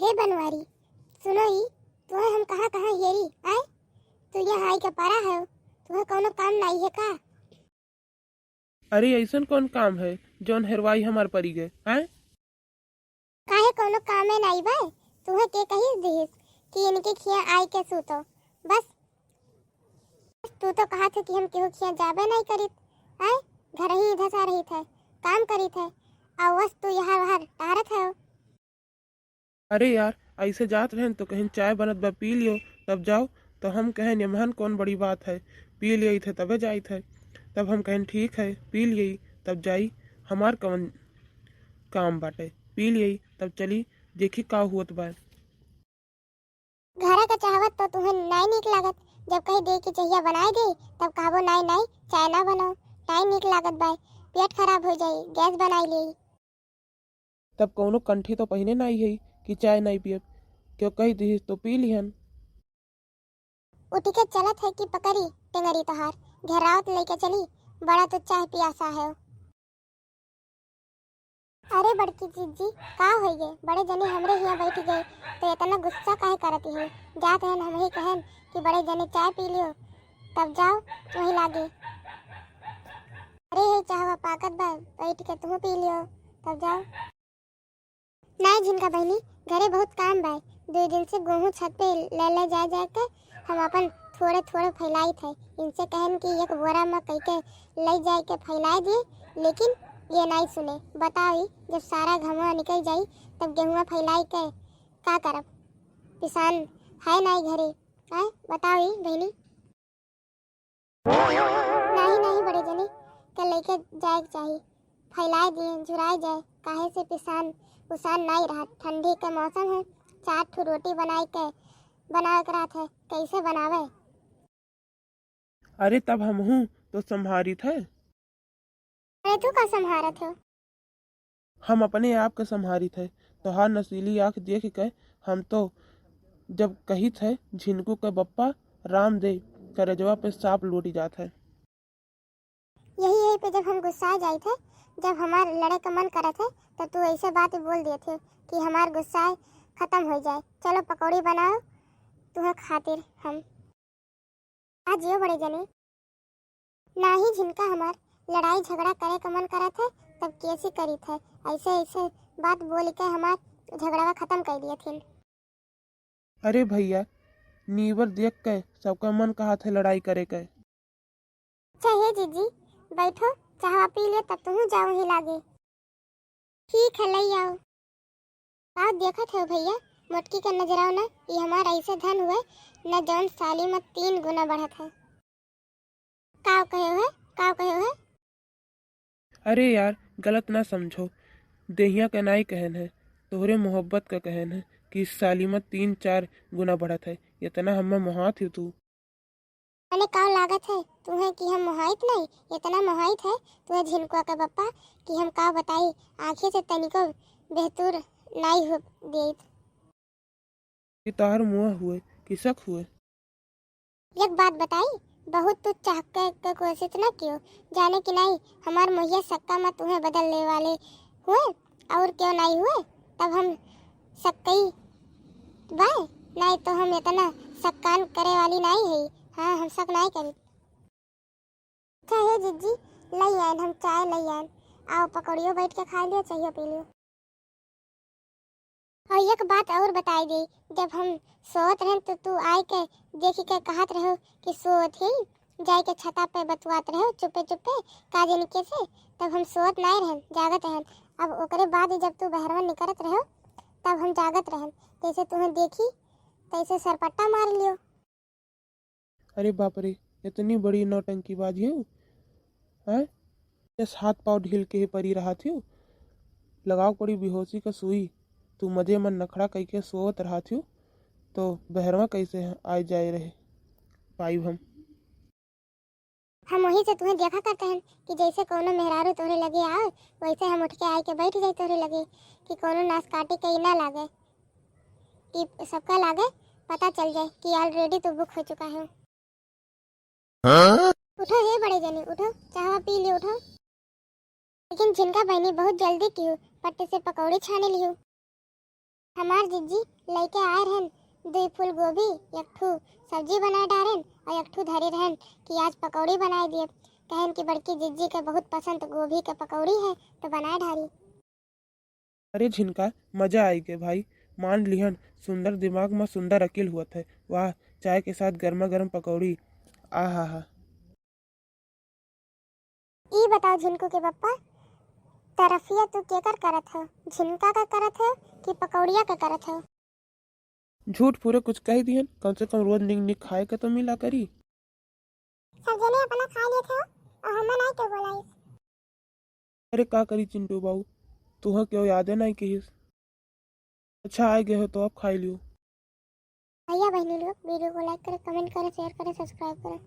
हे बनवारी, सुनो ही। तुम्हें हम कहाँ कहाँ हेरी आए। तू यहाँ आई के पारा है। तुम्हें कोनो काम नहीं है का? अरे ऐसन कौन काम है जौन हेरवाई हमार परी गए आए। काहे कोनो काम में नहीं बा। तुम्हें के कही दिस कि इनके खिया आई के सूतो बस। तू तो कहा था कि हम केहू खिया जाबे नहीं करित आए। घर ही इधर सा रही थे, काम करी थे और बस तू यहाँ वहाँ टहरत है। अरे यार ऐसे जात रहें तो कहीं चाय बनत बा पी लियो तब जाओ। तो हम कहें यमहन कौन बड़ी बात है, पी लिए थे तबे जाई थे। तब हम कहें ठीक है पी लिए तब जाई। हमार कौन काम बाटे, पी लिए तब चली देखी का हुत बा। घर का चाहवत तो तुम्हें नहीं नीक लागत। जब कहीं दे की चाहिए बनाए दे तब कहबो नहीं नहीं चाय ना बनाओ, नहीं नीक लागत बाय, पेट खराब हो जाई, गैस बनाई ले। तब कौनो कंठी तो पहिने नहीं है कि चाय नहीं पियब, क्यों कही दी तो पी लिहन। उठी के चलत है कि पकड़ी टेंगरी तोहार घेरावत लेके चली। बड़ा तो चाय पियासा है। अरे बड़की जीजी का हो गए, बड़े जने हमरे यहाँ बैठ गए तो इतना गुस्सा काहे करती है। जात हैं हम ही कहन कि बड़े जने चाय पी लियो तब जाओ वही लागे। अरे हे चाहवा पाकत बा, बैठ के तुम पी लियो तब जाओ। नहीं झिनका बहनी, घरे बहुत काम बा। 2 दिन से गेहूं छत पे ले जा के हम अपन थोड़े थोड़े फैलाई थे। इनसे कहन कि एक बोरा में कई के ले जाए के फैलाई दिए, लेकिन ये नहीं सुने। बताओ जब सारा घमवा निकल जाई तब गेहुआ फैलाई के का करब। किसान है नहीं घरे है, बताओ बहनी। नहीं नहीं बड़े जने के लेके जाए चाहिए, फैलाए दिए झुराए जाए। काहे से किसान उसान नहीं रहा। ठंडी के मौसम है, 4 ठो रोटी बनाए के बना कर रहा है, कैसे बनावे। अरे तब हम हूँ तो संभारी थे। अरे तू का संभारत हो। हम अपने आप के संभारी थे तो हर नशीली आंख देख के हम तो जब कही थे झिनकू के बप्पा राम दे करजवा पे सांप लूट जात है। यही पे जब हम गुस्सा जाए थे, जब हमार लड़े का मन करे थे तो तू ऐसे बात बोल दिए थे कि हमार गुस्सा खत्म हो जाए। चलो पकौड़ी बनाओ तुम्हें खातिर हम आज जियो बड़े जने। ना ही झिनका हमार लड़ाई झगड़ा करे का मन करा थे तब कैसे करी थे। ऐसे ऐसे बात बोल के हमार झगड़ा खत्म कर दिए थे। अरे भैया नीवर देख के सबका मन कहा थे लड़ाई करे के। चाहिए जीजी बैठो, चाह पी ले तब तुम जाओ ही लागे। ठीक है ले आओ। आप देखा थे भैया मोटकी का नजराव ना, ये हमारा ऐसे धन हुए न जौन साली में 3 गुना बढ़त है। काव कहे हुए काव कहे हुए। अरे यार गलत ना समझो, देहिया का नाई कहन है, तोहरे मोहब्बत का कहन है कि इस साली में 3-4 गुना बढ़त है। इतना हमें मोहात ही तू। मैंने काव लागत है तुम्हें कि हम मोहाइत नहीं, इतना मोहाइत है तुम्हें झिनकुआ का बप्पा कि हम काव बताई आंखें से तनिको बेहतूर नहीं हो गई। कि तार मुँह हुए कि शक हुए। एक बात बताई, बहुत तू चाह के कोशिश न कियो जाने की नहीं हमार मोहिया सक्का में तुम्हें बदलने वाले हुए और क्यों नहीं हुए। तब हम सक्कई बाय नहीं तो हम इतना सक्कान करे वाली नहीं है। हाँ हम शक नहीं करी। चाहिए जिज्जी ले आए हम चाय ले आए। आओ पकौड़ियों बैठ के खा लियो चाहिए पी लियो। और एक बात और बताई दी, जब हम सोत रहे तो तू आए के देखी के कहत रहो कि सोत ही जाए के छता पे बतवात रहो चुपे चुपे काजे निके से। तब हम सोत नहीं रहन जागत रहन। अब ओकरे बाद जब तू बहरवा निकलत रहो तब हम जागत रहन, जैसे तुम्हें देखी तैसे सरपट्टा मार लियो। अरे बाप रे इतनी बड़ी नौटंकीबाजी है हैं? इस हाथ पाँव ढील के ही परी रहा थी। लगाओ पड़ी बेहोशी का सुई। तू मजे मन नखड़ा कई के सोत रहा थी तो बहरवा कैसे आए जाए रहे पाइब हम वहीं से तुम्हें देखा करते हैं कि जैसे कोनो मेहरारू तोरे लगे आओ वैसे हम उठ के आए के बैठ जाए तोरे लगे कि कोनो नाश काटे के ना लागे कि सबका लागे पता चल जाए कि ऑलरेडी तो बुक हो चुका है। उठो हे बड़े जने उठो, चाह पी लियो उठो। लेकिन जिनका बहनी बहुत जल्दी क्यों पट्टे से पकौड़ी छाने लियो। हमार जीजी लेके आए रहन 2 फूल गोभी, एक ठू सब्जी बनाए डारेन और एक ठू धरे रहन कि आज पकौड़ी बनाए दिए। कहन कि बड़की जीजी के बहुत पसंद गोभी के पकौड़ी है तो बनाए डारी। अरे झिनका, मजा आई के भाई। मान लिहन सुंदर दिमाग में सुंदर अकील हुआ है। वाह, चाय के साथ गर्मा गर्म पकौड़ी। आ हा हा। ई बताओ झिनकू के पप्पा, तरफिया तू केकर करत है? झिनका का करत है कि पकौड़िया का करत है? झूठ पूरे कुछ कह दियन, कम से कम रोज निक निक खाए के तो मिला करी। सब जने अपना खा लिए थे और हमें नहीं तो बोलाई। अरे का करी चिंटू बाबू, तुह क्यों यादें नहीं कहिस। अच्छा आए गए हो तो अब खाई लियो। भैया बहनी लोग वीडियो को लाइक करें, कमेंट करें, शेयर करें, सब्सक्राइब करें।